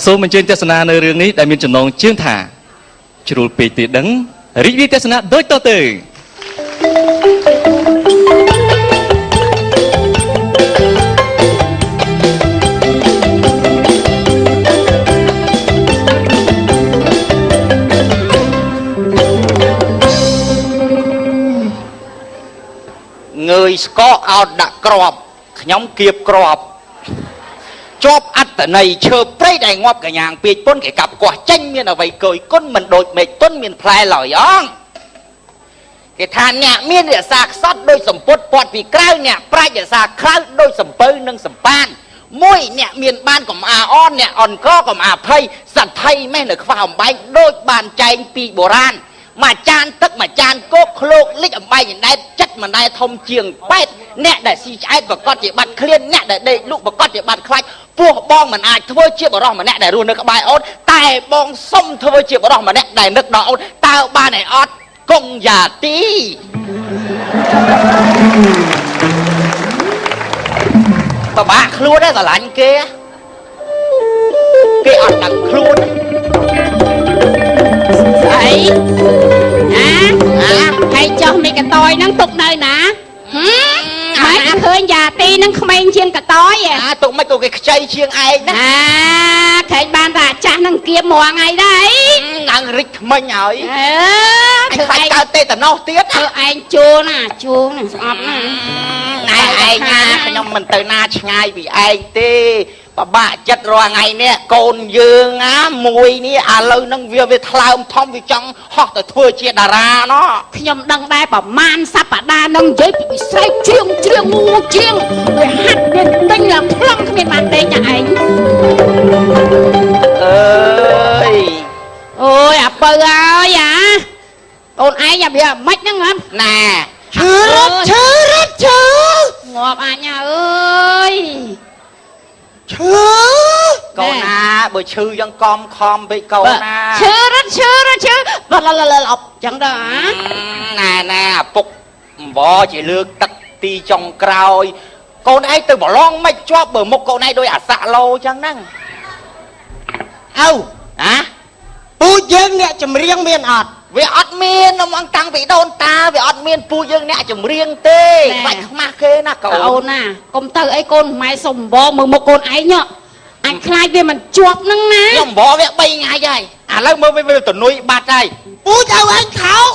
សូមអញ្ជើញទស្សនានៅរឿងនេះដែលមានចំណងជើងថាជ្រុលពេកទេដឹងរីករាយទស្សនាដូចតទៅងើយស្កកអោតដាក់ក្របខ្ញុំគៀបក្របជាប់អត្តន័យឈើព្រៃដែលងាប់កញ្ញាងពេកពុនគេកាប់កោះចេញមានអ្វីកយគុណមិនដូចមេឃទុនមានផ្លែឡើយអងគេថាអ្នកមានរក្សាខ្សត់ដោយសម្ពុតពាត់ពីក្រៅអ្នកប្រាជ្ញរក្សាក្រៅដោយសំពៅនិងសម្ប៉ានមួយអ្នកមានបានកុំអាអនអ្នកអនកកុំអាភ័យសត្វថៃមេះនៅខ្វះអំបែងដូចបានចែងពីបុរាណមួយចានទឹកមួយចានគោកឃ្លោកលិចអំបែងណែតចិត្តមិនដែលធំជាងប៉ែតអ្នកដែលស៊ីឆ្អែតប្រកាសជាបាត់ឃ្លានអ្នកដែលដេកលក់ប្រកាសជាបាត់ខ្លាចពោះបងមិនអាចធ្វើជាបរិសម្នាក់ដែលរស់នៅក្បែរអូនតែបងសុំធ្វើជាបរិសម្នាក់ដែលនឹកដល់អូនតើបានឯអត់កងយ៉ាទីបបាក់ខ្លួនដែរស្រឡាញ់គេអត់ដឹងខ្លួនស្អីហើយចុះមីកតយហ្នឹងទុកនៅណាម៉ែឃើញយ៉ាទីហ្នឹងក្មេងជាងកតយទុកមិនក៏គេខ្ចីជាងឯងណាឃើញបានថាចាស់ហ្នឹងគៀបមួយថ្ងៃដែរឡើងរិចថ្មិញហើយធ្វើឯងកើតទេតណោះទៀតធ្វើឯងជួលណាស្អប់ណាណែឯងណាខ្ញុំមិនទៅណាឆ្ងាយពីឯងទេបបាក់ចិត្តរាល់ថ្ងៃនេះកូនយើងមួយនេះឥឡូវហ្នឹងវាថ្លើមធំវាចង់ហោះទៅធ្វើជាតារាណោះខ្ញុំដឹងដែរប្រមាណសប្តាហ៍ហ្នឹងនិយាយពីវិស័យជ្រៀងងូជាងវាហាត់វាទិញឡើងប្លង់គ្មានបានទេចាឯងអើយអាពៅអើយអូនឯងវាមិនហ្នឹងណាឈឺងាប់អញអើយឈឺកូនណាបើឈឺយ៉ាងកំខំពេកកូនណាឈឺបអប់ចឹងដែរណែឪពុកអង្វរជាលើកទឹកទីចុងក្រោយកូនឯងទៅប្រឡងមិនជាប់បើមុខកូនឯងដោយអាសាក់ឡូចឹងហ្នឹងពូយើងអ្នកចម្រៀងមានអត់វាអត់មានមកតាំងពីដូនតាវាអត់មានពូយើងអ្នកចម្រៀងទេខ្វាច់ខ្មាស់គេណាកូនណាកុំទៅអីកូនម៉ែសុំអង្វរមើលមុខកូនឯងអញខ្លាចវាមិនជាប់ហ្នឹងណាខ្ញុំអង្វរវា3ថ្ងៃហើយឥឡូវមើលវាទៅនុយបាត់ហើយពូចៅអញថោក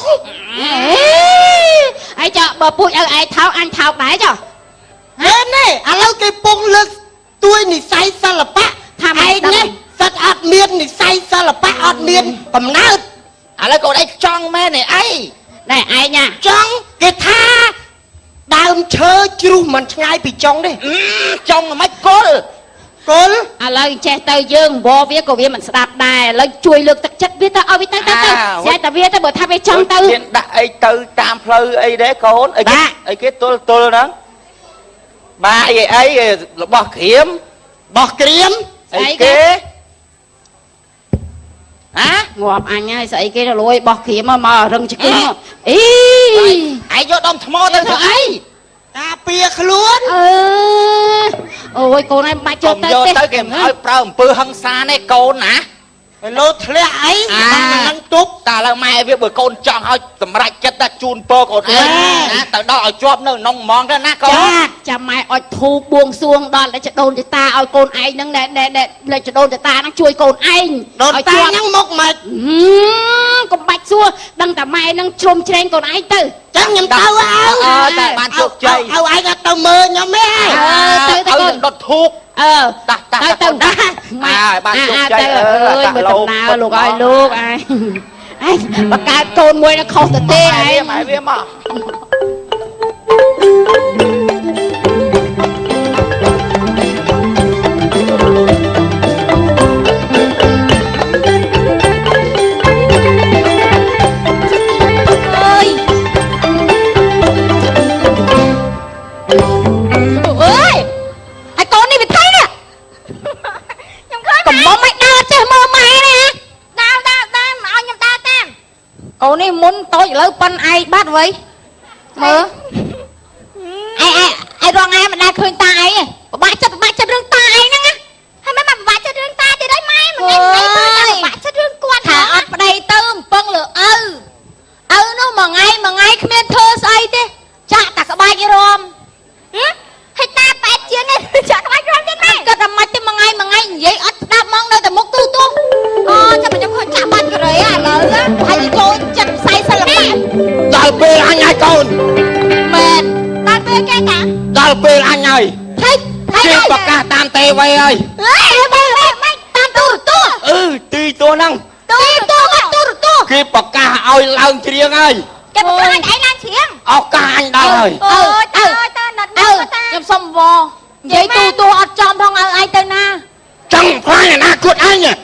អីចុះបើពូចឲ្យឯងថោកអញថោកដែរចុះនេះឥឡូវគេពងលើកទួយនិស័យសិល្បៈថាឯងនេះសិតអត់មាននិស័យសិល្បៈអត់មានកំណើតឥឡូវកូនឯងចង់មែនទេអីណែឯងចង់គេថាដើមឈើជ្រុះមិនឆ្ងាយពីចុងទេចង់មិនគល់ឥឡូវចេះទៅយើងវល់វាក៏វាមិនស្ដាប់ដែរឥឡូវជួយលើកទឹកចិត្តវាទៅឲ្យវាទៅស្អាតតែវាទៅបើថាវាចង់ទៅមានដាក់អីទៅតាមផ្លូវអីដែរកូនអីគេទល់ហ្នឹងបាអីរបស់ក្រៀមអីគេងាប់អញហើយស្អីគេទៅលួយបោះក្រៀមមករឹងជគឹងអីឯងយកដុំថ្មទៅធ្វើអីការពារខ្លួនអូយកូនឯងបាច់ចូលទៅទេគេមិនឲ្យប្រើអំពើហិង្សាទេកូនណាលោធ្លាក់អីបាននឹងទប់តែឥឡូវម៉ែវាបើកូនចង់ឲ្យសម្រេចចិត្តថាជូនពរកូនឯងណាទៅដល់ឲ្យជាប់នៅក្នុងហ្មងទៅណាកូនចាំម៉ែអុចធូបួងសួងដល់លេចដូនចតាឲ្យកូនឯងហ្នឹងលេចដូនចតាហ្នឹងជួយកូនឯងដូនតាហ្នឹងមកម៉េចកុំបាច់សួរដឹងតែម៉ែហ្នឹងជ្រុំជ្រែងកូនឯងទៅចឹងខ្ញុំទៅតែបានជោគជ័យឲ្យឯងទៅមើលខ្ញុំទេទៅកូនដុតធូបដាក់ទៅម៉ែបានជោគជ័យមើលដំណើរលោកឲ្យលោកឯងបង្កើតកូនមួយនៅខុសទៅទេឯងម៉ែវាមកកូននេះមុនតូចឥឡូវប៉ិនឯងបាត់វិញមើលឯរងឯងមិនដែលឃើញតាឯងពិបាកចិត្តរឿងតាឯងហ្នឹងហើយមិនពិបាកចិត្តរឿងតាទៀតហើយម៉ែ ไว้เอ้ย ไม่ตามตู้ตู้ ตีตัวนั่ง ตู้ตู้ คือปากกาเอาเล่าเชียงเอ้ย แกบอกว่าไอ้นั่นเชียง เอากาอันได้เลย ខ្ញុំសុំវនិយាយទូអត់ចំផងឲ្យឯងទៅណា จังพลายนะกุดไอ้เนี่ย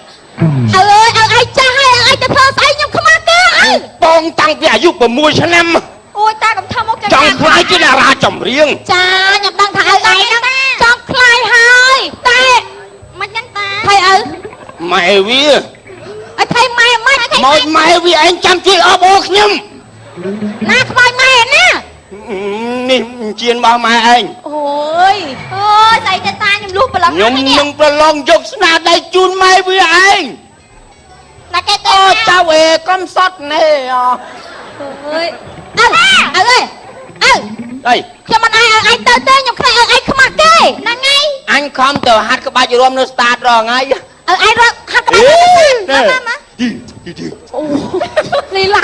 អើអើឯងចាស់ហើយឯងទៅធ្វើស្អីខ្ញុំខ្មាស់គេអើ ปองตังពីអាយុ6ឆ្នាំ អូយតាកំថាមក ចង់ខ្លាយជាតារាចម្រៀង ចាខ្ញុំដឹងថាឲ្យឯងហ្នឹងចង់ខ្លាយហើយតែមិនហ្នឹងតាថៃឪ ម៉ែវា ឲ្យថៃម៉ែមិន មកម៉ែវាឯងចាំជួយអបអរខ្ញុំ ណាខ្មោចម៉ែណា នេះជៀនរបស់ម៉ែឯង អូយស្អីទៅតាខ្ញុំលុះប្រឡំ ខ្ញុំនឹងប្រឡងយកស្នាដៃជូនម៉ែវាឯង ណាគេទៅ អូចៅអេកំសត់នេះអ អើយអើអើ ខ្ញុំមិនឲ្យឯងទៅទេខ្ញុំខ្លាចឲ្យឯងខ្មាស់គេហ្នឹងហើយ អញខំទៅហាត់ក្បាច់រួមនៅ start រងថ្ងៃ ឲ្យឯងរកហាត់ក្បាច់ទៅណាលីឡា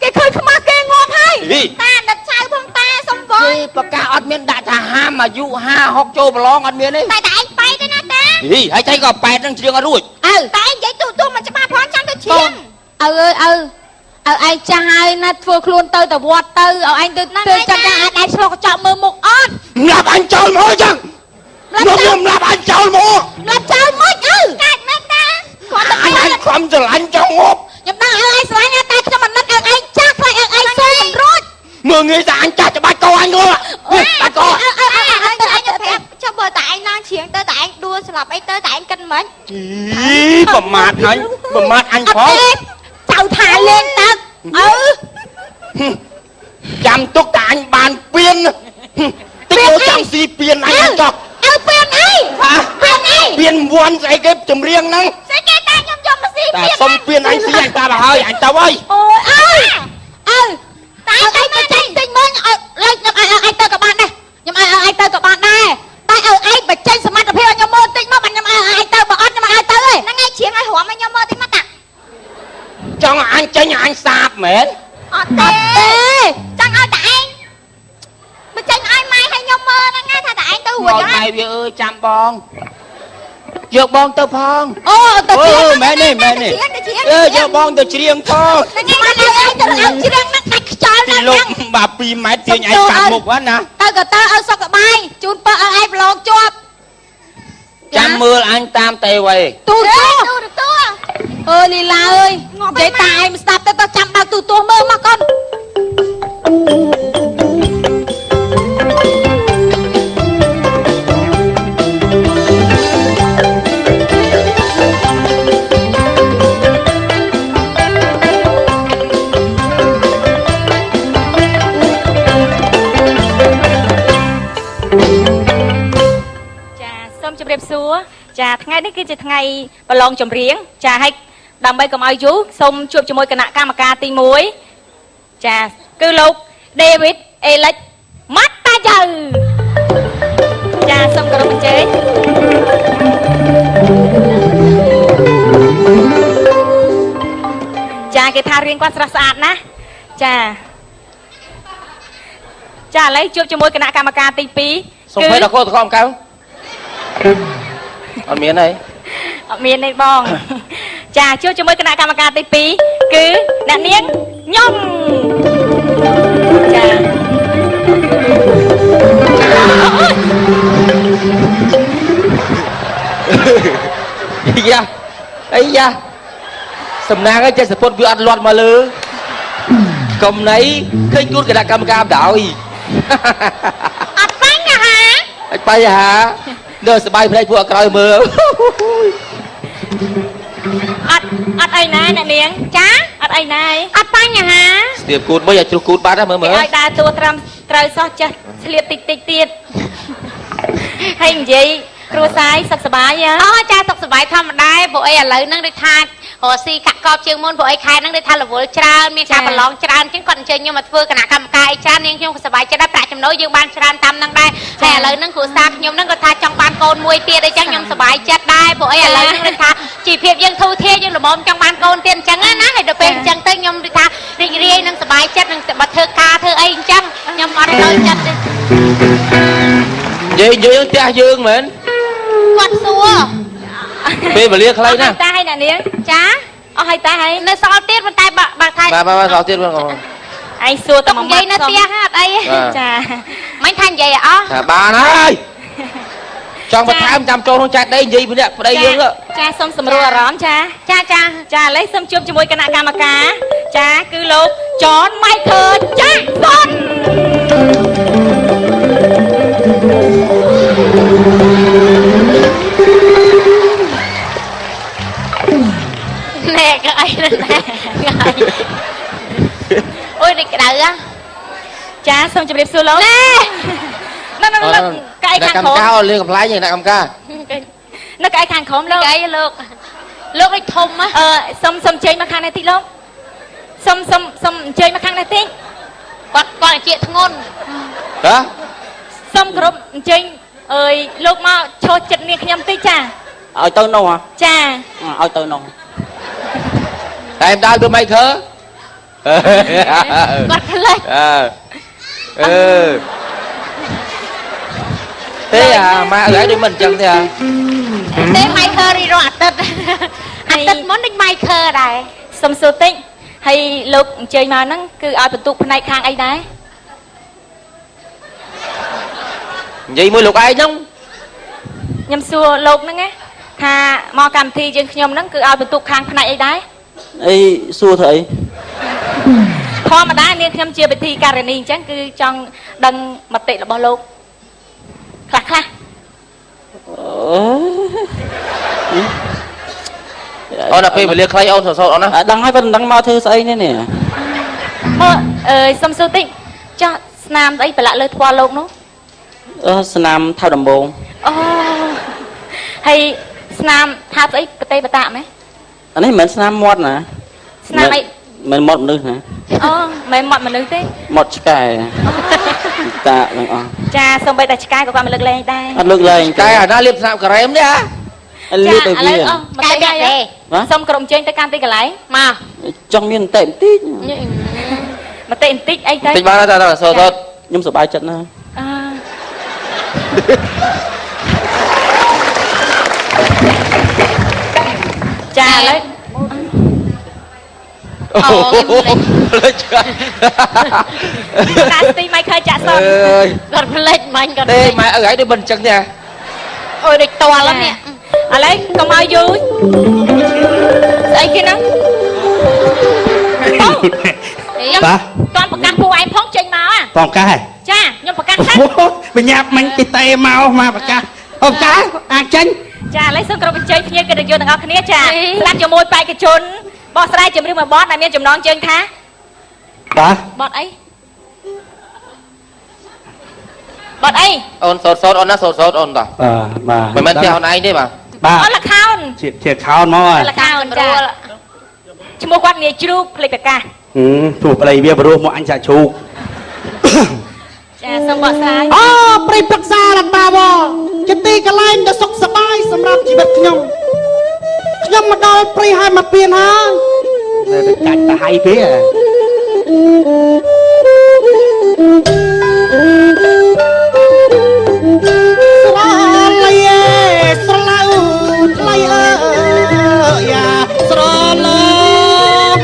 គេឃើញខ្មាស់គេងាប់ហើយតាដិតចៅផងតាសុំវ គេប្រកាសអត់មានដាក់ថាហាមអាយុ5 6ចូលប្រឡងអត់មានទេ តែឯងបែកទេណាតា ហើយចៃក៏ប៉ែតនឹងជ្រៀងអត់រួច តែឯងនិយាយទូមិនច្បាស់ផងចាំទៅជ្រៀងឲ្យឯងចាស់ហើយណាធ្វើខ្លួនទៅវត្តទៅឲ្យឯងទៅចាំថាអាចឆ្លុកកញ្ចក់មើលមុខអត់ ម្លាប់អញចោលមកចឹងខ្ញុំម្លាប់អញចោលមក ចោលមកកាច់មែនតាគាត់ទៅ អញខំស្រឡាញ់ចង់ងាប់ ខ្ញុំដឹងឲ្យឯងស្រឡាញ់តែខ្ញុំមិនដឹងឲ្យឯងចាស់ខ្លាចឲ្យឯងសូមមិនរួច មើងងាយតែអញចាស់ច្បាច់កោអញងាប់បាច់កោ ឯងទៅឯងទៅប្រាប់ចុះបើតែឯងឡើងជ្រៀងទៅតែឯងដួលស្លាប់អីទៅតែឯងគិតមិន ប្រមាថហើយប្រមាថអញផង ចៅថាលេងទឹក ចាំទុកតែអញបានពៀនតិចទៅចាំស៊ីពៀនអញចោះ ឲ្យពៀនអីពៀនអី ពៀនវ័នស្អីគេចម្រៀងហ្នឹង ស្អីគេតែខ្ញុំយកមកស៊ី តែសុំពៀនអញស៊ីអញតាទៅហើយអញទៅហើយ អូយតែឯងទៅចេញទិញមើលឲ្យខ្ញុំឲ្យឯងទៅក៏បានដែរខ្ញុំឲ្យឯងទៅក៏បានដែរតែឲ្យឯងបញ្ចេញសមត្ថភាពឲ្យខ្ញុំមើលតិចមកមិនខ្ញុំឲ្យឯងទៅបើអត់ខ្ញុំឲ្យទៅទេហ្នឹងឯងជ្រៀងឲ្យរំឲ្យខ្ញុំមើលតិចមកតា ចង់អញចេញអញសាបមែន អត់ទេចង់ឲ្យតែឯងបញ្ចេញឲ្យម៉ែឲ្យខ្ញុំមើលហ្នឹងថាតែឯងទៅរួច ម៉ែ ហើយ វាអើយចាំបងយកបងទៅផង អូទៅជ្រៀង មែនទេមែនទេយកបងទៅច្រៀងផង ហ្នឹងឯងឲ្យឯងទៅឲ្យជ្រៀងហ្នឹងដាច់ខ្យល់ ពី ណាស់ លោកបាទ2ម៉ែត្រទាញឯងកាត់មុខហ្នឹងណា ទៅក៏ទៅឲ្យសុខសប្បាយជូនពើឲ្យឯងប្រឡងជាប់ ចាំមើលអញតាមតេវ៉េ ទូអើលីឡាអើយនិយាយតាឯងមិនស្ដាប់ទៅចាំបើកទូមើលមកកូន សូមជម្រាបសួរចាថ្ងៃនេះគឺជាថ្ងៃប្រឡងចម្រៀងចាឲ្យដើម្បីកុំឲ្យយូរសូមជួបជាមួយគណៈកម្មការទី1ចាគឺលោក David Alex Mattayo ចាសូមគោរពអញ្ជើញចាគេថារៀងគាត់ស្រស់ស្អាតណាស់ចាឥឡូវជួបជាមួយគណៈកម្មការទី2 សុំពេលដល់ខោតខំកៅអត់មានទេ អត់មានទេបង ចាជួបជាមួយគណៈកម្មការទី2គឺអ្នកនាងខ្ញុំចាអីយ៉ាសំណាងឲ្យចេះសពុតវាអត់លាត់មកលើកុំណៃឃើញគូនគណៈកម្មការបណ្ដោយ អត់បញ្ហា អត់បញ្ហានៅសบายភ្នែកពួកអក្រោយមើល អត់អីណាអ្នកនាងចាអត់អីណាអត់បញ្ហា ស្ទាបគូនមួយឲ្យជ្រុះគូនបាត់ណាមើល ឲ្យដើរតួត្រឹមត្រូវសោះចេះឆ្លៀតតិចទៀតហើយនិយាយគ្រួសារសុខសប្បាយអូចាសុខសប្បាយធម្មតាព្រោះអីឥឡូវហ្នឹងដូចថារស់ស៊ីកាក់កបជាងមុនព្រោះអីខែហ្នឹងដូចថារវល់ច្រើនមានការប្រឡងច្រើនអញ្ចឹងគាត់អញ្ជើញខ្ញុំមកធ្វើគណៈកម្មការអីច្រើននាងខ្ញុំក៏សប្បាយចិត្តដែរប្រាក់ចំណូលយើងបានច្រើនតាមហ្នឹងដែរហើយឥឡូវហ្នឹងគ្រួសារខ្ញុំហ្នឹងគាត់ថាចង់បានកូនមួយទៀតអីចឹងខ្ញុំសប្បាយចិត្តដែរព្រោះអីឥឡូវហ្នឹងដូចថាជីវភាពយើងធូរធារយើងល្មមចង់បានកូនទៀតអញ្ចឹងណាហើយដល់ពេលអញ្ចឹងទៅខ្ញុំដូចថារីករាយនឹងសប្បាយចិត្តនឹងបើធ្វើការធ្វើអីអញ្ចឹងខ្ញុំអត់ចូលចិត្តទេ និយាយយើងផ្ទះយើងមែន អ គាត់សួរ ពេលវេលាខ្លីណាស់ តាឲ្យអ្នកនាងចាអស់ឲ្យតាឲ្យ នៅសល់ទៀតប៉ុន្តែបើថា បាទសោះទៀតបង ឯងសួរតែ ទុកនិយាយនៅផ្ទះហ่าអត់អី ចា មិនថានិយាយអស់ ថាបានហើយចង់បន្ថែមចាំចូលក្នុងចែកដីនិយាយពីនេះប្តីយើង ចាសូមសម្រួលអារម្មណ៍ចាចាឥឡូវសូមជួបជាមួយគណៈកម្មការចាគឺលោកចនម៉ៃខឺចាក់សុនណែក៏អីណាអូយនេះក្តៅចាសូមជម្រាបសួរលោកណែកែខាងក្រោម កម្មការលឿនកំ pl ាញ់អ្នកកម្មការ នៅកែខាងក្រោមលោក កែលោកដូចធំហ៎ សុំអញ្ជើញមកខាងនេះតិចលោកសុំអញ្ជើញមកខាងនេះតិច គាត់ជាធ្ងន់ ហ៎ សុំគ្រប់អញ្ជើញអើយលោកមកឈរចិត្តនាងខ្ញុំតិចចា ឲ្យទៅនោះហ៎ ចា ឲ្យទៅនោះ តែដើរទៅម៉ៃខើ គាត់ផ្លេច ទេម៉ែអើយដូចមិនអញ្ចឹងទេ ទេម៉ៃខឺរីរអាទិត្យមុនដូចម៉ៃខឺដែរ សុំសួរតិចហើយលោកអញ្ជើញមកហ្នឹងគឺឲ្យបន្ទុកផ្នែកខាងអីដែរ និយាយមួយលោកឯងហ្នឹង ខ្ញុំសួរលោកហ្នឹងណាថាមកកម្មវិធីយើងខ្ញុំហ្នឹងគឺឲ្យបន្ទុកខាងផ្នែកអីដែរ អីសួរធ្វើអី ធម្មតានាងខ្ញុំជាវិធីការនីអញ្ចឹងគឺចង់ដឹងមតិរបស់លោកខ្លះ អូនដល់ពេលវេលាខ្លីអូនសរសោតអូនណា ដឹងហើយមិនដឹងមកធ្វើស្អីនេះ មកសុំសួរតិចចោះស្នាមស្អីប្រឡាក់លើថ្ពាល់លោកនោះ ស្នាមថៅដំបង អូហើយស្នាមថាស្អីប្រទេសបតាមែន អានេះមិនមែនស្នាមមាត់ណា ស្នាមអី មិនមាត់មនុស្សណា អូមិនមាត់មនុស្សទេ មាត់ឆ្កែតាទាំងអស់ ចាសូម្បីតែឆ្កែក៏គាត់មិនលើកលែងដែរ អត់លើកលែង តែអាណាលៀបស្នាមការ៉េមនេះហ៎ លៀបទៅវា មកតែដែរសុំក្រុមជើញទៅកាន់ទីកន្លែងមក ចង់មានបន្តិច មតិបន្តិចអីទៅ តិចបានតែសរសោត ខ្ញុំសប្បាយចិត្តណាស់ ចាឥឡូវ អូលេច តាស្ទីមិនឃើញចាក់សន គាត់ផ្លេចមាញ់គាត់ ទេម៉ែអើយដូចមិនអញ្ចឹងទេ អូយដូចតល់នេះ ឥឡូវកុំឲ្យយូរស្អីគេហ្នឹងខ្ញុំ បាទ តាន់ប្រកាសពួកឯងផងចេញមក បងកែ ចាខ្ញុំប្រកាសថា បញ្ញាប់មិញពីតេមកប្រកាសអូកែអាចចេញ ចាឥឡូវសូមក្រុមអញ្ជើញភ្ញៀវកិត្តិយសទាំងអស់គ្នាចាស្ដាប់ជាមួយបេក្ខជនបកស្រាយជំរឿនមួយបទដែលមានចំណងជើងថា បាទ បទអីបទអី អូនសរសោតអូនណាសរសោតអូនតោះ បាទ មិនមែនផ្ទះអូនឯងទេបាទ បាទ អត់លខោន ជាខោនមកហើយ លខោនចាឈ្មោះគាត់នាយជ្រូកភ្លេចប្រកាស ទូប្តីវាបរោះមកអញចាក់ជ្រូក ចាសូមបកស្រាយ អូព្រៃប្រឹក្សារដ្ឋបាលជាទីកន្លែងដ៏សុខសប្បាយសម្រាប់ជីវិតខ្ញុំមកដល់ព្រៃហើយមកពៀនហើយតែកាច់ទៅហើយពេក ស្រឡៅថ្លៃអើយ៉ាស្រឡៅលង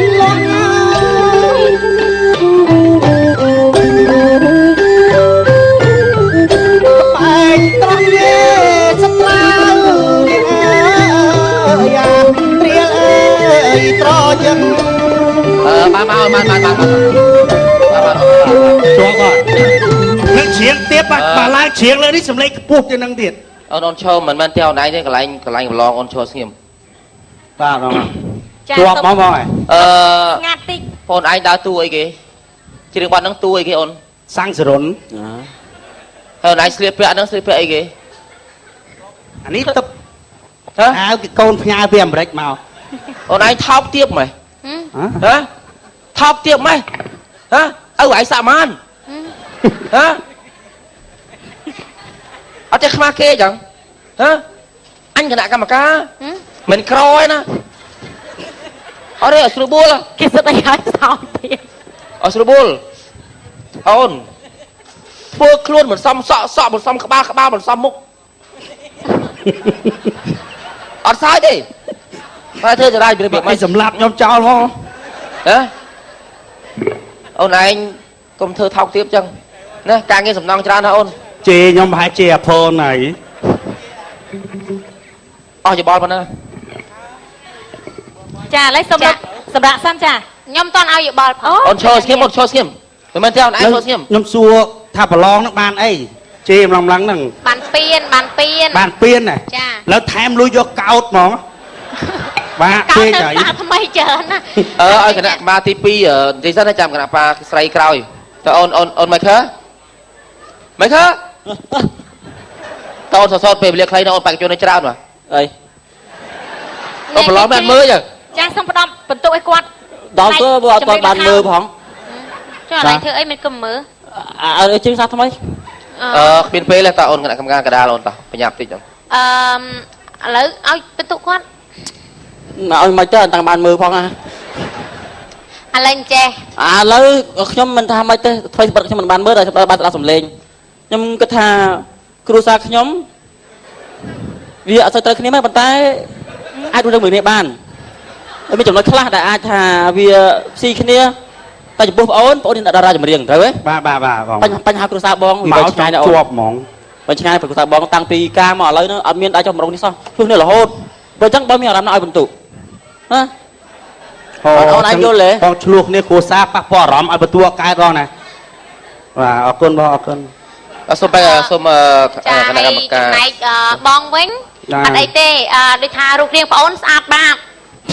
បែកត្រង់នេះស្លាវយ៉ាព្រាលអើយត្រយើង បានជាប់គាត់នឹងជ្រៀងទៀតបាទឡើងជ្រៀងលើនេះសំឡេងខ្ពស់ជាងនឹងទៀត អូនឈរមិនមែនផ្ទះអូនឯងទេកន្លែងកន្លងអូនឈរស្ងៀម បាទបង ចា ជាប់មកមក ស្ងាត់តិច អូនឯងដើរតួអីគេជ្រៀងបាត់ហ្នឹងតួអីគេអូន សាំងសរុន ហើយអូនឯងស្លៀកពាក់ហ្នឹងស្លៀកពាក់អីគេ អានេះទឹក ហ៎ អាវកូនផ្ញើពីអាមេរិកមក អូនឯងថោកទៀបម៉េះហ៎ថោកទៀបម៉េះហ៎ឪឯងសាក់ម៉ានហ៎អត់ទេខ្មាស់គេអញ្ចឹងហ៎អញគណៈកម្មការមិនក្រឯណាអត់ទេស្រួលបួល គេសិតអីហើយសោតទៀត អត់ស្រួលបួលអូនធ្វើខ្លួនមិនសមសក់មិនសមក្បាលមិនសមមុខ អត់សើចទេតែធ្វើចរាយពីរបៀប មិនសម្លាប់ខ្ញុំចោលហ្មង ហ៎អូនឯងកុំធ្វើថោកទាបចឹងណាការងារសំណងច្រើនណាអូន ជេរខ្ញុំប្រហែលជាអភ័នហើយ អស់យោបល់ប៉ុណ្ណា ចាឥឡូវសម្រាប់សិនចាខ្ញុំតន់ឲ្យយោបល់ផង អូនឈរស្ងៀមអូនឈរស្ងៀមមិនមែនទេអូនឯងឈរស្ងៀម ខ្ញុំសួរថាប្រឡងហ្នឹងបានអីជេរម្លងហ្នឹង បានពៀន បានពៀនណា ចា ឥឡូវថែមលុយយកកោតហ្មងបាទ កោ ពេ ត ក ទៅ ហើយ សាថ្មីច្រើនណា ឲ្យគណៈបាទី2និយាយសិនណាចាំគណៈបាស្រីក្រោយតើអូនមិនខើមិនខើតើអូនសតពេលវេលាខ្លីណាអូនបច្ចុប្បន្នច្រើនបាទ អី អូនប្រឡងបានមើលចឹង ចាសូមផ្ដំបន្ទុកឲ្យគាត់ ដល់ទៅបើអត់បានមើលផង ចុះឥឡូវធ្វើអីមិនកុំមើល ឲ្យជើងសាថ្មី គ្មានពេលទេតើអូនគណៈកម្មការកដាលអូនតោះបញ្ញាប់តិចចឹង ឥឡូវឲ្យបន្ទុកគាត់ ឲ្យមិនទៅតាំងបានមើលផងណា ឥឡូវចេះ ឥឡូវខ្ញុំមិនថាមិនទេធ្វើបិទខ្ញុំមិនបានមើលតែបានស្ដាប់សំឡេងខ្ញុំគិតថាគ្រួសារខ្ញុំវាអត់សូវត្រូវគ្នាទេប៉ុន្តែអាចរស់នៅមួយគ្នាបានមានចំណុចខ្លះដែលអាចថាវាស៊ីគ្នាតែចំពោះបងអូនអ្នកតារាចម្រៀងត្រូវទេ បាទបង បញ្ហាគ្រួសារបង មក ឆ្ងាយណាស់អូ ជា ន ប់ហ្មង បើឆ្ងាយពីគ្រួសារបងតាំងពីការមកឥឡូវហ្នឹងអត់មានអាចចុះម្រងនេះសោះជួបគ្នារហូតបើអញ្ចឹងបងមានអារម្មណ៍ណាឲ្យបន្ទុកណា អូនអាចយល់ទេ បងឆ្លោះគ្នាគ្រួសារប៉ះពាល់អារម្មណ៍ឲ្យបន្ទួកើតរងណាបាទអរគុណបងអរគុណ សូមគណៈកម្មការ ចំណែកបងវិញអត់អីទេដូចថារូបរាងបងអូនស្អាតបាត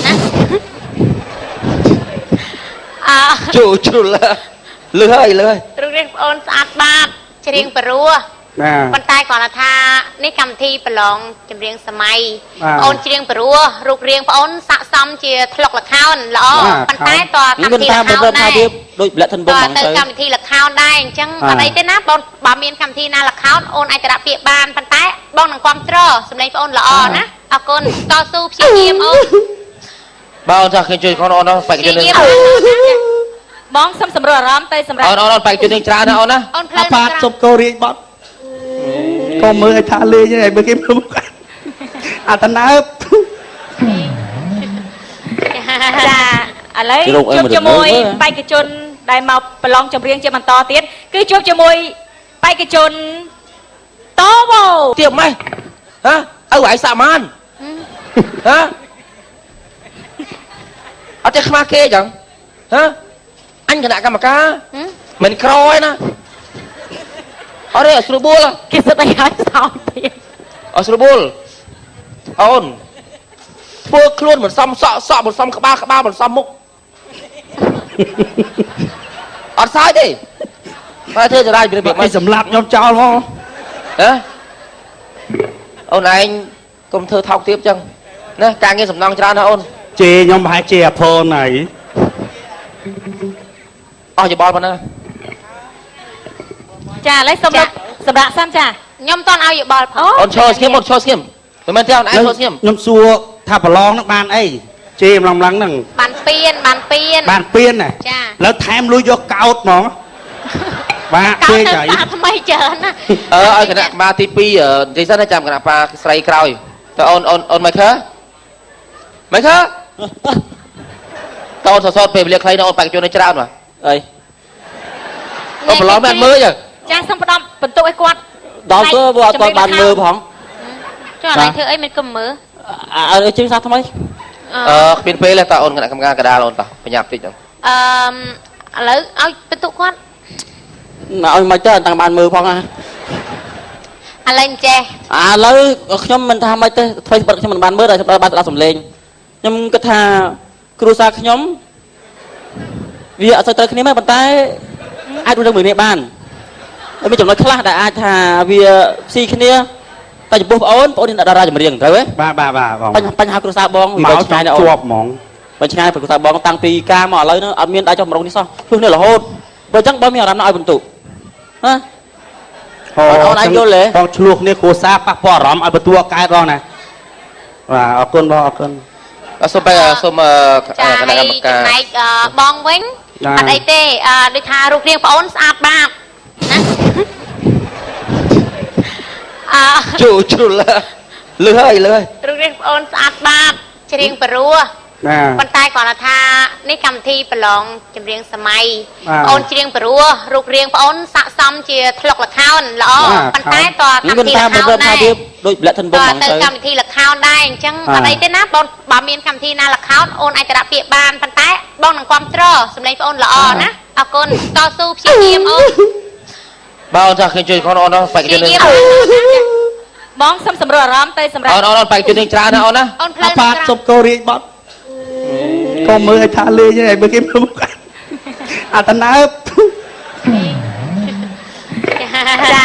ណា ជួជ្រុលលឺហើយលឺហើយ រូបរាងបងអូនស្អាតបាតច្រៀងព្រោះ ណា ប៉ុន្តែគ្រាន់តែថានេះកម្មវិធីប្រឡងចម្រៀងសម័យ បាទ បងអូនច្រៀងព្រោះរូបរាងបងអូនស័ក្តិសមជាថ្លុកល្ខោនល្អ បាទ ប៉ុន្តែតកម្មវិធី មិន ល្ ថា ខោ មិន ន ថា ដែរ វាដូចប្លែកធិន ត បងហ្មង ទៅ ទៅ កម្មវិធីល្ខោនដែរអញ្ចឹង បាទ អត់អីទេណាបងបើមានកម្មវិធីណាល្ខោនអូនអាចទៅដាក់ពាក្យបានប៉ុន្តែបងនឹងគ្រប់គ្រងសម្លេងបងអូនល្អណាអរគុណតស៊ូព្យាយាមអូន បើអូនថាឃើញជួយខ្លួនអូនបច្ចុប្បន្ន បងសុំសម្រួលអារម្មណ៍ទៅសម្រាប់ អូនបច្ចុប្បន្នច្រើនណាអូនណា អូនផ្លូ អា វ ប៉ាតសុំកោរៀងបត់ក៏មើលឲ្យថាលេងហើយមើលគេមើលមុខអាតណើប ចាឥឡូវជួបជាមួយបេក្ខជនដែលមកប្រឡងចម្រៀងជាបន្តទៀតគឺជួបជាមួយបេក្ខជនតវ៉ូ ទៀតម៉េះហ៎ឪឯងសាមានហ៎អត់ទេខ្មាស់គេចឹងហ៎អញគណៈកម្មការមិនក្រឯណាអរេស្រួលបួល គេសិតឲ្យហើយសោតទៀត អស្រួលបួលអូនធ្វើខ្លួនមិនសមសក់មិនសមក្បាលមិនសមមុខអត់សើចទេតែធ្វើចរាយពីរបៀប មិនសម្លាប់ខ្ញុំចោលហ្មង ហ៎អូនឯងកុំធ្វើថោកទាបចឹងណាការងារសំណងច្រើនណាអូន ជេរខ្ញុំប្រហែលជាអភ័នហើយ អស់យោបល់ប៉ុណ្ណា ចាឥឡូវសម្រាប់សិនចាខ្ញុំតន់ឲ្យយោបល់ផង អូនឈរស្ងៀមអូនឈរស្ងៀមមិនមែនទេអូនឯងឈរស្ងៀម ខ្ញុំសួរថាប្រឡងហ្នឹងបានអីជេរម្លងហ្នឹង បានពៀន បានពៀនណា ចា ឥឡូវថែមលុយយកកោតហ្មងបាទ កោ ពេ ត ក ទៅ ហើយ សាថ្មីច្រើនណា ឲ្យគណៈបាទី2និយាយសិនណាចាំគណៈបាស្រីក្រោយតើអូនមិនខើមិនខើតើអូនសតពេលវេលាខ្លីណាអូនបច្ចុប្បន្នច្រើនបាទ អី អូនប្រឡងបានមើលចឹង ចាសូមផ្ដំបន្ទុកឲ្យគាត់ ដល់ទៅបើអត់បានមើលផង ចុះឥឡូវធ្វើអីមិនកុំមើល ឲ្យជើងសាថ្មី គ្មានពេលទេតើអូនគណៈកម្មការកដាលអូនតោះបញ្ញាប់តិចចឹង ឥឡូវឲ្យបន្ទុកគាត់ ឲ្យមិនទៅតាំងបានមើលផងណា ឥឡូវចេះ ឥឡូវខ្ញុំមិនថាមិនទេធ្វើបិទខ្ញុំមិនបានមើលតែបានស្ដាប់សំឡេងខ្ញុំគិតថាគ្រួសារខ្ញុំវាអត់សូវត្រូវគ្នាទេប៉ុន្តែអាចរស់នៅមួយគ្នាបានមានចំណុចខ្លះដែលអាចថាវាស៊ីគ្នាតែចំពោះបងអូនអ្នកតារាចម្រៀងត្រូវទេ បាទបង បញ្ហាគ្រួសារបង មក ឆ្ងាយណាស់អូ ជា ន ប់ហ្មង បើឆ្ងាយពីគ្រួសារបងតាំងពីការមកឥឡូវហ្នឹងអត់មានអាចចុះម្រងនេះសោះជួបគ្នារហូតបើអញ្ចឹងបងមានអារម្មណ៍ណាឲ្យបន្ទុកណា អូនអាចយល់ទេ បងឆ្លោះគ្នាគ្រួសារប៉ះពាល់អារម្មណ៍ឲ្យបន្ទួកើតរងណាបាទអរគុណបងអរគុណ សូមគណៈកម្មការ ចំណែកបងវិញអត់អីទេដូចថារូបរាងបងអូនស្អាតបាតណា ជួជ្រុល លឺហើយលឺហើយ រូបរាងបងអូនស្អាតបាតច្រៀងព្រោះ ណា ប៉ុន្តែគាត់ថានេះកម្មវិធីប្រឡងចម្រៀងសម័យ បាទ បងអូនច្រៀងព្រោះរូបរាងបងអូនស័ក្តិសមជាធ្លុកល្ខោនល្អ បាទ ប៉ុន្តែតកម្ម គុ វិ ណ ធី ថា ល្ មិន ខោន រាប់ថា ដែរ វាដូចប្លែកធនវងហ្មង ទៅ ទៅ កម្មវិធីល្ខោនដែរអញ្ចឹង បាទ អត់អីទេណាបងបើមានកម្មវិធីណាល្ខោនអូនអាចទៅដាក់ពាក្យបានប៉ុន្តែបងនឹងគ្រប់ត្រសម្លេងបងអូនល្អណាអរគុណតស៊ូព្យាយាមអូន បើអូនថាឃើញជួយខ្លួនអូនបេក្ខ ព្ ជន យា នេះ យាមបង បងសុំសម្រួលអារម្មណ៍ទៅសម្រាប់ អូនបេក្ខជននេះច្រើនណាអូនណា អូនផ្លូ អា វ ប៉ាតសុំកោរៀងបត់កុំមើលឲ្យថាលេងឯងមើលគេមើលមុខអត់តណើប ចា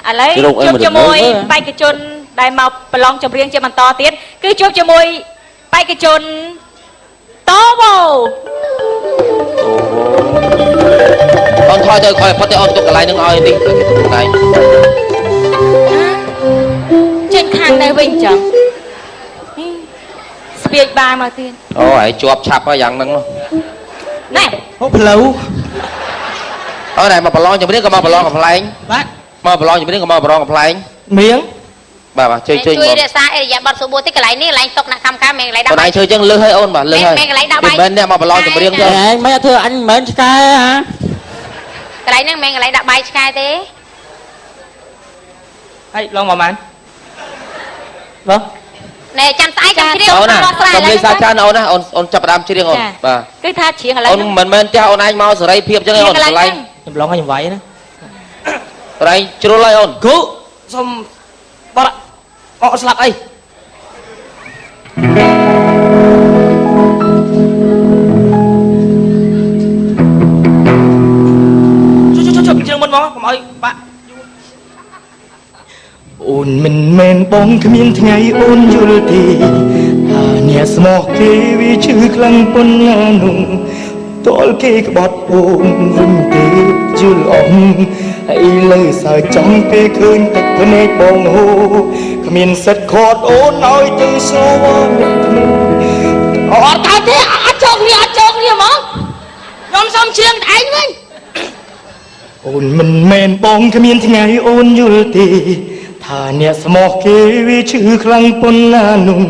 ឥឡូវជួបជាមួយបេក្ខជនដែលមកប្រឡងចម្រៀងជាបន្តទៀតគឺជួបជាមួយបេក្ខជនតវ៉ូ អូនថយទៅខ້ອຍផុតទៅអូនទុកកន្លែងនឹងឲ្យនេះកន្លែង ចេញខាងនេះវិញចឹងស្ពាយបាយមកទៀត អូហើយជាប់ឆាប់ហើយយ៉ាងហ្នឹង ណែ ហូបផ្លូវ អូនហើយមកប្រឡងចម្រៀងក៏មកប្រឡងកំ pl ែង បាទ មកប្រឡងចម្រៀងក៏មកប្រឡងកំ pl ែង មៀង បាទជួយ ជួយ មក រក្សាអរិយាប័ត្រសុបួរតិចកន្លែងនេះកន្លែងតុកអ្នកកម្មការមានកន្លែង អូន ដាក់ ឯងជួយចឹងលឺឲ្យអូនបាទលឺឲ្យ មានកន្លែងដាក់បាយ មិនមែនអ្នកមកប្រឡងចម្រៀងទេ ឯងមិនអត់ធ្វើអញមិនមែនឆ្កែហ៎ កន្លែងហ្នឹងមានកន្លែងដាក់បាយឆ្កែទេ ហើយឡងប្រហែលបង ណែចាំស្អែកចាំជ្រាប អូនណា ស្រែ កុំលេងសាចានអូនណាអូនចាប់ផ្ដើមច្រៀងអូនបាទ គឺថាច្រៀងឥឡូ អូ វ នមិនមែនផ្ទះអូនឯងមកសេរីភាពចឹងអូន ច្រៀង កន្លែង ខ្ញុំឡងឲ្យខ្ញុំវាយណា កន្លែងជ្រុលឲ្យអូន គូសុំបរអត់ស្លាប់អីជុំជើងមុនមកកុំឲ្យបាក់អូនមិនមែនបងគ្មានថ្ងៃអូនយល់ទេថាអ្នកស្មោះគេវាឈឺខ្លាំងប៉ុណ្ណានោះតលគេក្បត់អូនវិញទេយល់អងហើយលើសើចង់ពេលឃើញទឹកភ្នែកបងហូរគ្មានសិតខត់អូនឲ្យទៅស្រួលអត់កើតទេអត់ចោកនេះហ្មងខ្ញុំសុំជៀងឯងវិញអូនមិនមែនបងគ្មានថ្ងៃអូនយល់ទេថាអ្នកស្មោះគេវាឈឺខ្លាំងប៉ុណ្ណានោះ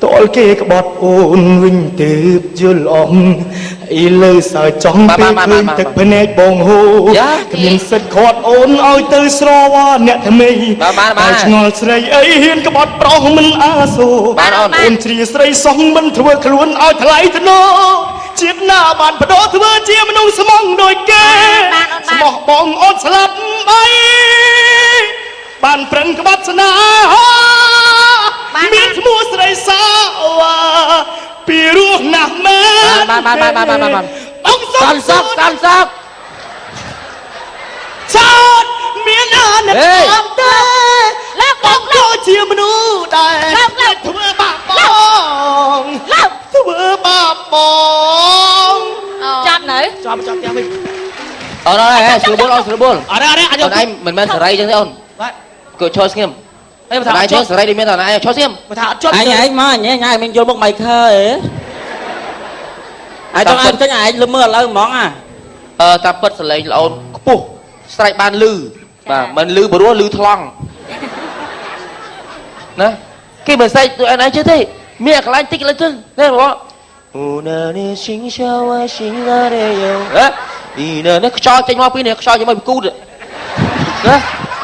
តលគេក្បត់អូនវិញទើបយល់អងអីលើសើចង់ពេលឃើញទឹកភ្នែកបងហូរគ្មានសិតខាត់អូនឲ្យទៅស្រវ៉ាអ្នកថ្មីឆ្ងល់ស្រីអីហ៊ានក្បត់ប្រុសមិនអាសូរអូនជ្រាស្រីសោះមិនធ្វើខ្លួនឲ្យថ្លៃថ្នូរជាតិណាបានបដូរធ្វើជាមនុស្សស្មងដូចគេស្មោះបងអូនស្លាប់បីបានប្រឹងក្បត់ស្នេហាមានឈ្មោះស្រីសាវ៉ាពីរោះណាស់មែនបានបងសុំសុកចោតមានអាអ្នកអត់ទេលើកបងដូចជាមនុស្សដែរធ្វើបាបបងធ្វើបាបបង ចាប់នៅ ចាប់ផ្ទះវិញ អូនអើយស្រួលបួលអូនស្រួលបួល អរអរ អូនឯងមិនមែនសេរីចឹងទេអូន បាទ គួរឈរស្ងៀម អីបើថា អូនឯងឈរសេរីដូចមានតែអូនឯងឈរស្ងៀម បើថាអត់ជាប់ ឯងមកញ៉ែញ៉ែមិនយល់មុខមិនខើអីចង់ឲ្យចេញឯងលឹមមើលឥឡូវហ្មងអា តាមពិតសលេងល្អអូនខ្ពស់ស្រែកបានលឺបាទមិនលឺព្រោះលឺថ្លង់ណាគេមិនស្រែកដូចឯងជឿទេមានកន្លែងតិចកន្លែងទៅណាបងអូណានេះសិងសាវ៉ាសិងណារេយោហ៎អ៊ីណានេះខ្យល់ចេញមកពីនេះខ្យល់ចេញមកពីគូតណា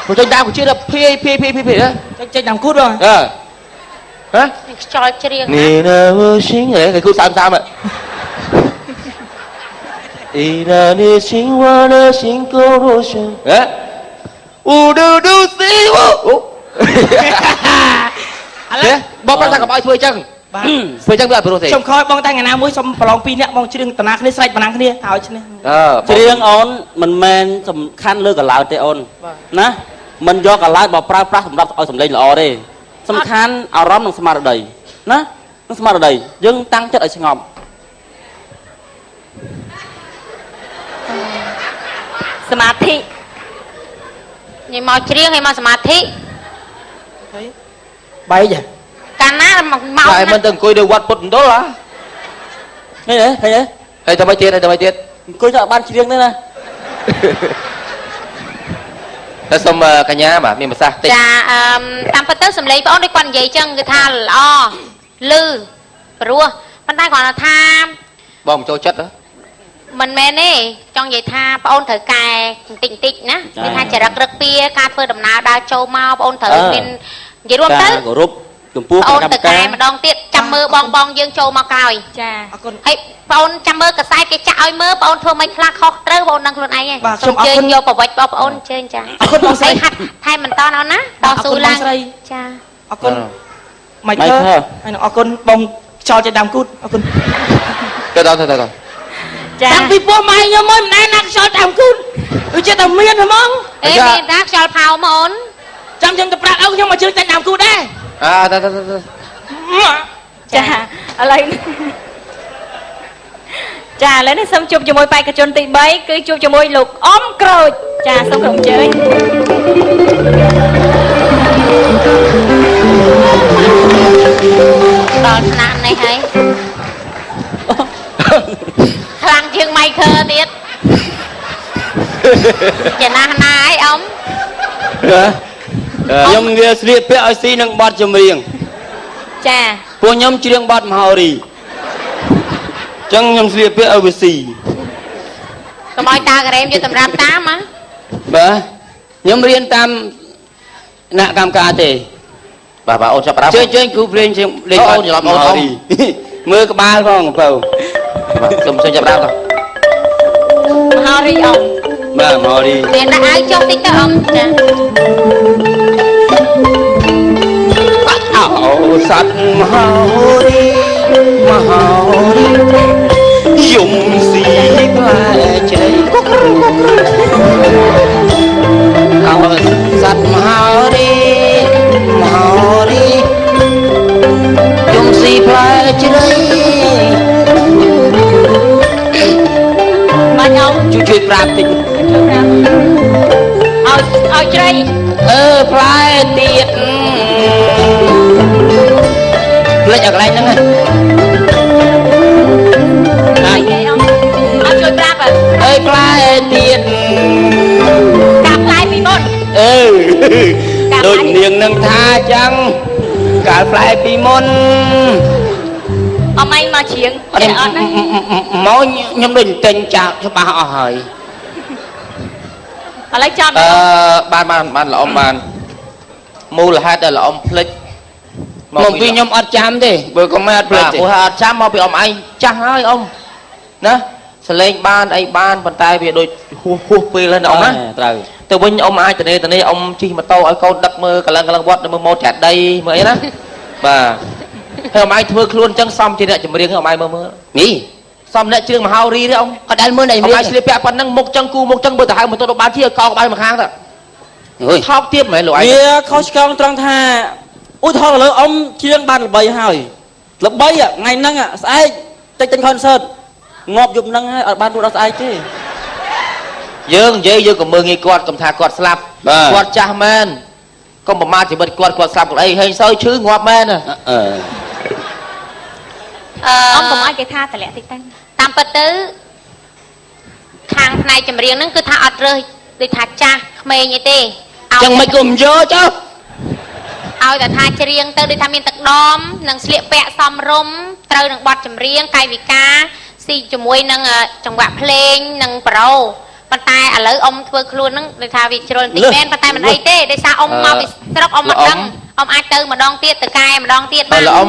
មកចេញដើមជឿដល់ភាយចេញតាមគូតបង ហ៎ ខ្យល់ជ្រៀង នេះណាសិងហ៎គេគូត30ហ៎អ៊ីណានេះសិងវ៉ាណាសិងកូរ៉ូសិនហ៎អូឌូស៊ីវ៉ូអូ ឥឡូវ បងប្រាប់ថាកុំឲ្យធ្វើអញ្ចឹង បាទ ធ្វើអញ្ចឹងវាអត់ព្រោះទេ ខ្ញុំខ້ອຍបងតែថ្ងៃណាមួយសុំប្រឡង2នាក់បងច្រៀងតាណាគ្នាស្រែកប៉ុណ្ណាគ្នាថាឲ្យឈ្នះ ច្រៀងអូនមិនមែនសំខាន់លើកន្លោតទេអូនណាមិនយកកន្លោតមកប្រើប្រាស់សម្រាប់ឲ្យសម្លេងល្អទេសំខាន់អារម្មណ៍និងស្មារតីណានិងស្មារតីយើងតាំងចិត្តឲ្យស្ងប់ សមាធិ ញ៉ៃមកជ្រៀងឲ្យមកសមាធិ បែក កាលណាមក តែមិនទៅអង្គុយនៅវត្តពុទ្ធមណ្ឌលហ៎ នេះឃើញទេ ហើយទៅមកទៀត អង្គុយទៅបានច្រៀងទេណា តែសុំកញ្ញាបាទមានប្រសាសន៍តិច ចាតាមពិតទៅសម្លេងបងអូនដូចគាត់និយាយចឹងគឺថាល្អលឺព្រោះប៉ុន្តែគាត់ថា បងចូលចិត្ត មិនមែនទេចង់និយាយថាបងអូនត្រូវកែបន្តិចបន្តិចណាគឺថាចរិតរឹកពីការធ្វើដំណើរដើរចូលមកបងអូនត្រូវមាននិយាយរួមទៅ គោរពចំពោះ បងអូន កម្ម ទៅ ការ កែម្ដងទៀតចាំមើលបងយើងចូលមកក្រោយ ចា អរគុណ ហើយបងអូនចាំមើលកសែតគេចាក់ឲ្យមើលបងអូនធ្វើមិនខ្លះខុសត្រូវបងអូនដឹងខ្លួនឯងហើយ បាទ សូម ខ្ញុំអរគុ ជើញ ណ យកប្រវត្តិបងប្អូនជើញចា អរគុណបងស្រី ហើយហាត់ថែមបន្តអូនណាតស៊ូឡើងចា អរគុណម៉ៃខើហើយនឹងអរគុណបងខ្យល់ចេញដើមគូតអរគុណ ទៅ ចា តាំងពីពោះម៉ៃខ្ញុំមិនណែណាខ្យល់ដើមគូតដូចជាតែមានហ្មង អេមានតាខ្យល់ផៅមកអូន ចាំខ្ញុំទៅប្រាប់ឪខ្ញុំមកជើងចេញដើមគូតដែរ ទៅ ចាឥឡូវចាឥឡូវនេះសូមជួបជាមួយបេក្ខជនទី3គឺជួបជាមួយលោកអ៊ំក្រូចចាសូមក្រុមអញ្ជើញ ដល់ថ្នាក់នេះហើយខ្លាំងជាងម៉ៃខើទៀតចំណាស់ណាអីអ៊ំ ខ្ញុំវាស្លៀកពាក់ឲ្យស៊ីនឹងបទចម្រៀង ចា ពួកខ្ញុំច្រៀងបទមហោរីចឹងខ្ញុំស្លៀកពាក់ឲ្យវាស៊ី កុំឲ្យតាការ៉េមយកតម្រាប់តាមហ៎ បាទខ្ញុំរៀនតាមគណៈកម្មការទេ បាទអូនចាប់ប្រាំ ជើញគ្រូភ្លេងលេង អូនច្រឡំអូន មើលក្បាលផងបើ បាទសុំចាប់ប្រាំទៅ មហោរីអ៊ំ បាទមហោរី មានដាក់អាវចុះតិចទៅអ៊ំចា អូសត្វមហោរីមហោរីយំស៊ីផ្លែជ្រៃអូសត្វមហោរីមហោរីយំស៊ីផ្លែជ្រៃ បាញ់អ៊ំ ជួយប្រាប់តិច ឲ្យជ្រៃ ផ្លែទៀតផ្លេចឲ្យកន្លែងហ្នឹង ឲ្យគេអ៊ំឲ្យជួយប្រាប់ ផ្លែទៀត កាប់ផ្លែពីមុន ដូចនាងនឹងថាចឹងកាលផ្លែពីមុន អមឯងមកច្រៀងអត់ណា មកខ្ញុំដូចទិញចាក់ច្បាស់អស់ហើយ ឥឡូវចាំ បានល្អបានមូលហេតុដែលល្អភ្លេច មកពីខ្ញុំអត់ចាំទេបើក៏មិនអត់ភ្លេចទេ ព្រោះអត់ចាំមកពីអ៊ំឯងចាស់ហើយអ៊ំណាសលេងបានអីបានប៉ុន្តែវាដូចហួសពេលហើយណាអ៊ំណា ត្រូវ ទៅវិញអ៊ំអាចតនេអ៊ំជិះម៉ូតូឲ្យកូនដឹកមើលកលឹងវត្តមើលម៉ូតចាក់ដីមើលអីណាបាទហើយអ៊ំឯងធ្វើខ្លួនចឹងសមជាអ្នកចម្រៀងអ៊ំឯងមើលនេះសមអ្នកច្រៀងមហោរីទេអ៊ំ អត់ដែលមើលណៃ អ៊ំឯងស្លៀកពាក់ប៉ុណ្ណឹងមុខចឹងគូមុខចឹងបើទៅហៅម៉ូតូទៅបានជាកោក្បាលមួយខាងទៅថោកទៀតមែនលោកឯង វាខុសឆ្គងត្រង់ថាឧទាហរណ៍ឥឡូវអ៊ំច្រៀងបានល្បីហើយល្បីថ្ងៃហ្នឹងស្អែកតិចទិញខនសឺតងាប់យប់ហ្នឹងហើយអត់បានរួចដល់ស្អែកទេ យើងនិយាយយើងក៏មើលងាយគាត់កុំថាគាត់ស្លាប់គាត់ចាស់មែនកុំប្រមាថជីវិតគាត់ស្លាប់គាត់អីហេងសើឈឺងាប់មែន អ៊ំកុំឲ្យគេថាតម្លាក់តិចទៅ តាមពិតទៅខាងផ្នែកចម្រៀងហ្នឹងគឺថាអត់រើសដូចថាចាស់ក្មេងអីទេ ចឹងមិនគុំយកចុះ ឲ្យតែថាច្រៀងទៅដូចថាមានទឹកដមនិងស្លៀកពាក់សមរម្យត្រូវនឹងបទចម្រៀងកាយវិការស៊ីជាមួយនឹងចង្វាក់ភ្លេងនិងប្រូប៉ុន្តែឥឡូវអ៊ំធ្វើខ្លួនហ្នឹងដូចថាវាជ្រុលបន្តិចមែនប៉ុន្តែមិនអីទេដោយសារអ៊ំមកពីស្រុកអ៊ំមិនដឹងអ៊ំអាចទៅម្ដងទៀតទៅកែម្ដងទៀតបាន ល្អ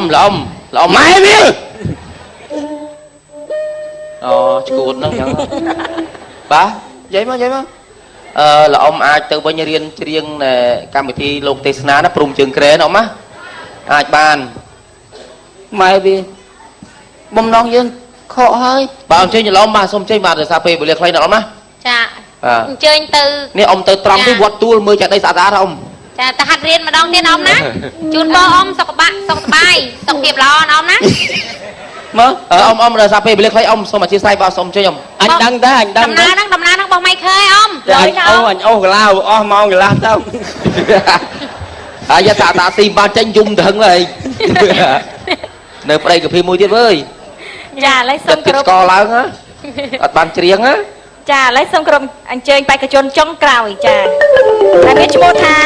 ម៉ែវាអូឈួតហ្នឹងចឹងបាទនិយាយមកល្អអាចទៅវិញរៀនច្រៀងកម្មវិធីលោកទេសនាណាព្រមជើងក្រែនអ៊ំណាអាចបាន ម៉ែវាបំណងយើងខកហើយ បាទអញ្ជើញល្អបាទសូមអញ្ជើញបាទដោយសារពេលវេលាខ្លីណាស់អ៊ំណា ចាអញ្ជើញទៅ នេះអ៊ំទៅត្រង់ទីវត្តទួលមើលចាក់ដីស្អាតអ៊ំ ចាទៅហាត់រៀនម្ដងទៀតអ៊ំណាជូនបងអ៊ំសុខបាយសុខភាពល្អណាអ៊ំណា មើលអ៊ំដោយសារពេលវេលាខ្លីអ៊ំសូមអធិស្ឋានបាទសូមអញ្ជើញអ៊ំ អញដឹងតែអញដឹង ដំណើរហ្នឹងរបស់ម៉ៃខើអ៊ំ តែអញអូសកលាអស់ម៉ោងកន្លះទៅ ហើយតាស៊ីបានចេញយំទៅហឹងហើយនៅប្តីកាភីមួយទៀតអើយ ចាឥឡូវសូមគោរព ស្កឡើងហ៎អត់បានច្រៀងហ៎ ចាឥឡូវសូមគោរពអញ្ជើញបេក្ខជនចុងក្រោយចា តែមានឈ្មោះថា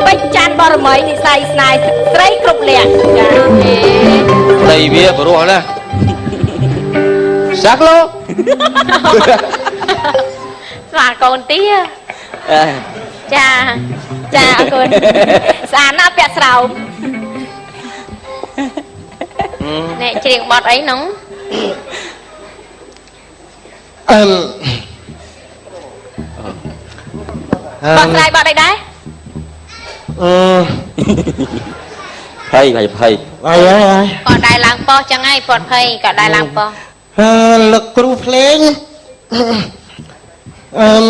ពេជ្រច័ន្ទបរមីនិស័យស្នេហ៍ស្រីគ្រប់លក្ខចា ដីវាបរោះណាសាក់លោ ស្វាកូនទាចាចាអរគុណស្អាតណាស់ពាក់ស្រោមអ្នកច្រៀងបទអីហ្នឹងបទស្រាយបទអីដែរភ័យអីហើយក៏ដែរឡើងប៉ោះចឹងហើយពតភ័យក៏ដែរឡើងប៉ោះ លោកគ្រូភ្លេង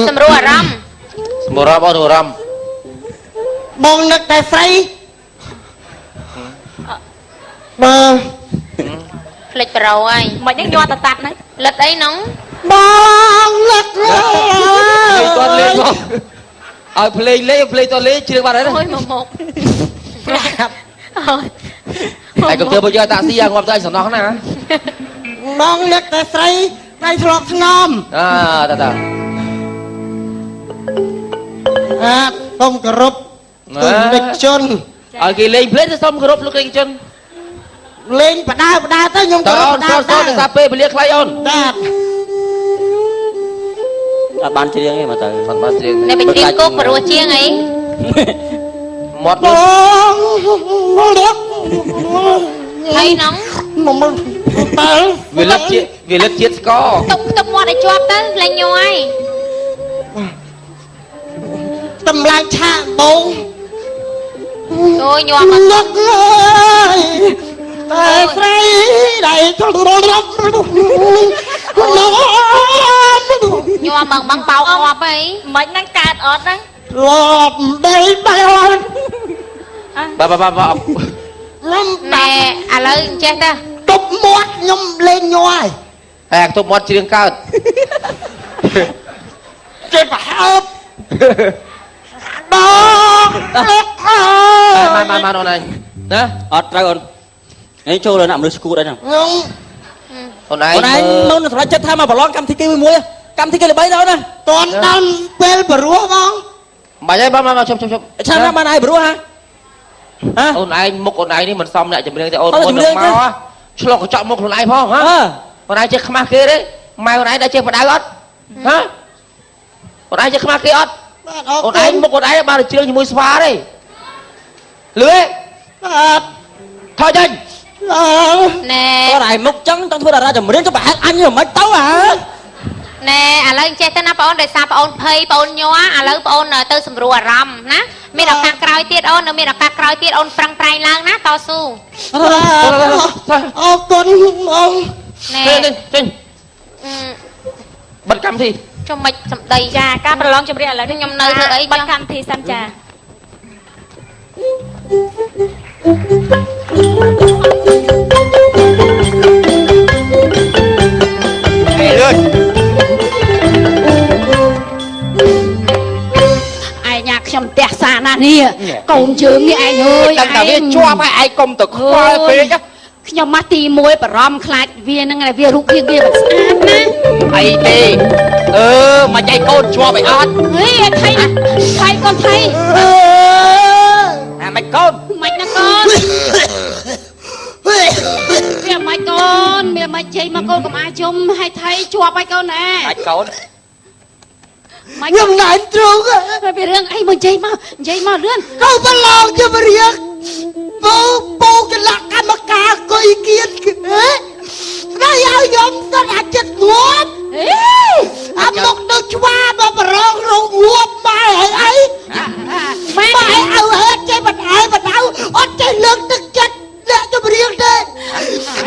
សម្រួលអារម្មណ៍ សម្រាប់អត់អារម្មណ៍ បងនឹកតែស្រីបើ ភ្លេចប្រូហើយ មិនហ្នឹងញ័រតតាត់ហ្នឹង លិតអីហ្នឹង បងនឹក លេងតលេងមកឲ្យភ្លេងលេងតលេងជ្រៀងបាត់ហើយ អូយមកមកហើយកុំធ្វើបើយកតាក់ស៊ីអាងាប់ទៅឯងសំណោះណា បងនឹកតែស្រីតែធ្លាប់ស្ងំ តាសូមគោរពទូនិកជន ឲ្យគេលេងភ្លេងទៅសូមគោរពលោកលេងជន លេងបដាទៅខ្ញុំគោរពបដា ទៅទៅសាពេលវេលាខ្លីអូន តា អត់បានច្រៀងទេមកទៅ មិនបានច្រៀង អ្នកបញ្រៀនគោកព្រោះជាងអី មាត់ បងនឹក ហើយហ្នឹង មកតើ វាលឹកជាតិស្គរ ទុកមាត់ឲ្យជាប់ទៅលេងញ័រហើយ តម្លាញឆាកបង អូយញ័រមក នឹកតែស្រីដៃចូលរត់ ញ័រមកបងបោកអប់អី មិនហ្នឹងកើតអត់ហ្នឹង រត់ដៃបាយអត់ បាទ ខ្ញុំ ណែឥឡូវចេះទៅ ទប់មាត់ខ្ញុំលេងញ័រហើយ ហើយអាខ្ទប់មាត់ច្រៀងកើត ចេះប្រហើបបងនឹកអើយ មកអូនឯងណា អត់ត្រូវអូននេះចូលដល់អ្នកមនុស្សស្គូតអីហ្នឹង ខ្ញុំ អូនឯង អូនឯងមុនសម្រាប់ចិត្តថាមកប្រឡងកម្មវិធីគេមួយកម្មវិធីគេល្បីដល់ណា តន់ដល់ពេលបរោះបង បាច់ហើយមកជប់ ឆ្នាំណាបានហើយព្រោះហ៎ អូនឯងមុខអូនឯងនេះមិនសមអ្នកចម្រៀងទេអូនមុននឹងមកឆ្លងកញ្ចក់មុខខ្លួនឯងផងហ៎អូនឯងចេះខ្មាស់គេទេម៉ែអូនឯងដែរចេះបដៅអត់ហ៎អូនឯងចេះខ្មាស់គេអត់ បាទអរ អូន គុ ឯង ណ មុខអូនឯងបានជ្រៀងជាមួយស្វាទេលឿ បាទ ថយចេញ ណែ អូនឯងមុខចឹងចង់ធ្វើតារាចម្រៀងទៅប្រហែលអញមិនទៅហ៎ ណែឥឡូវចេះទៅណាបងអូនដោយសារបងអូនភ័យបងអូនញ័រឥឡូវបងអូនទៅសម្រួលអារម្មណ៍ណាមានឱកាសក្រោយទៀតអូននៅមានឱកាសក្រោយទៀតអូនប្រឹងប្រែងឡើងណាតស៊ូ អរគុណបង ណែ ចេញបិទកម្មវិធី ចុះមិនសម្ដី ចាការប្រឡងចម្រៀងឥឡូវ ខ្ញុំនៅធ្វើអី បាត់កម្មវិធីសិនចា អេលឿន ឯងញ៉ាខ្ញុំផ្ទះសាណាស់នេះកូនជើងនេះឯងអើយ ដឹងតែវាជាប់ហើយឯងកុំទៅខ្វល់ពេក ខ្ញុំមកទី1បារម្ភខ្លាចវានឹងវារូបរាងវាមិនស្អាតណា អីទេមកចៃកូនជាប់ឲ្យអត់ ហេថៃកូនថៃ អាមិនកូន មិនណាកូនវាមិនកូនវាមិនជ័យមកកូនកុំអាជុំឲ្យថៃជាប់ឲ្យកូនណា អាចកូន ខ្ញុំណែនទ្រង់ វារឿងអីមកនិយាយមកលឿន ទៅប្រឡងជារៀងពូកលកម្មការគុយគៀនស្ដីឲ្យខ្ញុំទៅអាចិត្តងាប់អាមកទៅឆ្វាមកប្រឡងរងងាប់ម៉ែអីម៉ែឲ្យអត់ចេះបដៅអត់ចេះលើកទឹកចិត្តអ្នកចម្រៀងទេ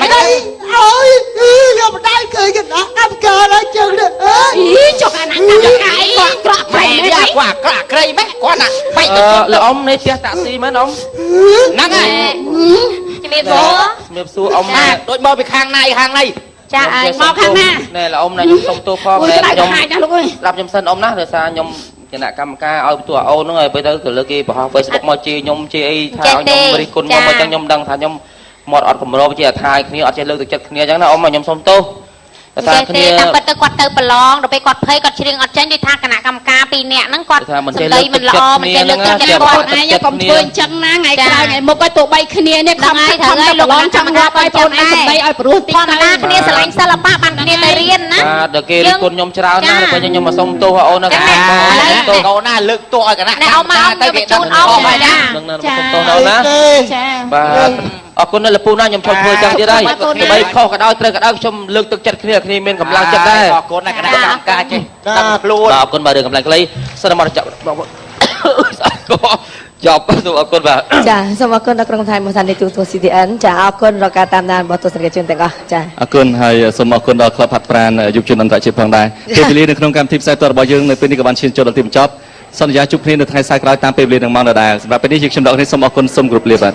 អីអើយខ្ញុំបដៅឃើញគណៈកម្មការហើយចឹងទេចុះអាណាកម្មការអីក៏ក្រក់ប្រែ វា មែន គាត់អាក្រក់ក្រៃម៉េចគាត់ណាបែកទៅ លោកអ៊ំនេះផ្ទះតាក់ស៊ីមែនអ៊ំ ហ្នឹងហើយ ជំរាបសួរ ជំរាបសួរអ៊ំ ដូចមកពីខាងណាខាងនេះ ចាអើយ មកខាងណា ណែលោកអ៊ំណាខ្ញុំសុំទោសផង អូយ ណែ ស្ដាយ ខ្ញុំ ហាយណាស់លោកអើយ ស្ដាប់ខ្ញុំសិនអ៊ំណាដោយសារខ្ញុំគណៈកម្មការឲ្យបន្ទួអូនហ្នឹងហើយពេលទៅក៏លើគេបង្ហោះ Facebook មកជេរខ្ញុំជេរអីថាឲ្យខ្ញុំរិះគន់ខ្ញុំអញ្ចឹងខ្ញុំដឹងថាខ្ញុំមកអត់កម្រោជាអថាយគ្នាអត់ចេះលើកទឹកចិត្តគ្នាអញ្ចឹងណាអ៊ំខ្ញុំសុំទោស ថាគ្នា តាមពិតទៅគាត់ទៅប្រឡងដល់ពេលគាត់ភ័យគាត់ច្រៀងអត់ចេញដូចថាគណៈកម្មការ2នាក់ហ្នឹងគាត់សម្ដីមិនល្អមិនចេះលើកទឹកចិត្តគាត់ ឯងកុំធ្វើអញ្ចឹងណាថ្ងៃក្រោយថ្ងៃមុខឲ្យទោះបីគ្នានេះខំទៅប្រឡងចង់រាប់ឲ្យបងឯងសម្ដីឲ្យព្រោះតិច ធម្មតាគ្នាស្រឡាញ់សិល្បៈបានគ្នាទៅរៀនណា បាទដល់គេរិះគន់ខ្ញុំច្រើនណាស់ពេលខ្ញុំមកសុំទោសអូនណា ទោសកូនណាលើកទោសឲ្យគណៈ តែអមមកទៅគេជូនអមហើយណា នឹងណាសុំទោសអូនណា ចា បាទអរគុណដល់លពូណាខ្ញុំចូលធ្វើចឹងទៀតហើយបីខុសក៏ដោយត្រូវក៏ដោយខ្ញុំលើកទឹកចិត្តគ្នាគ្នាមានកម្លាំងចិត្តដែរ អរគុណណាគណៈកម្មការចេះដឹងខ្លួន បាទអរគុណបាទរឿងកម្លាំងខ្លីសិនមកចាប់បងប្អូនចាប់សូមអរគុណបាទ ចាសូមអរគុណដល់ក្រុមថៃមកសាននីទូទស្សន៍ CTN ចាអរគុណដល់ការតាមដានរបស់ទស្សនិកជនទាំងអស់ចា អរគុណហើយសូមអរគុណដល់ក្លឹបហាត់ប្រាណយុវជនអន្តរជាតិផងដែរពេលវេលានៅក្នុងកម្មវិធីផ្សាយផ្ទាល់របស់យើងនៅពេលនេះក៏បានឈានចូលដល់ទីបញ្ចប់សន្យាជួបគ្នានៅថ្ងៃស្អែកក្រោយតាមពេលវេលានឹងម៉ោងដដែលសម្រាប់ពេលនេះយើងខ្ញុំដកនេះសូមអរគុណសូមគោរពលាបាទ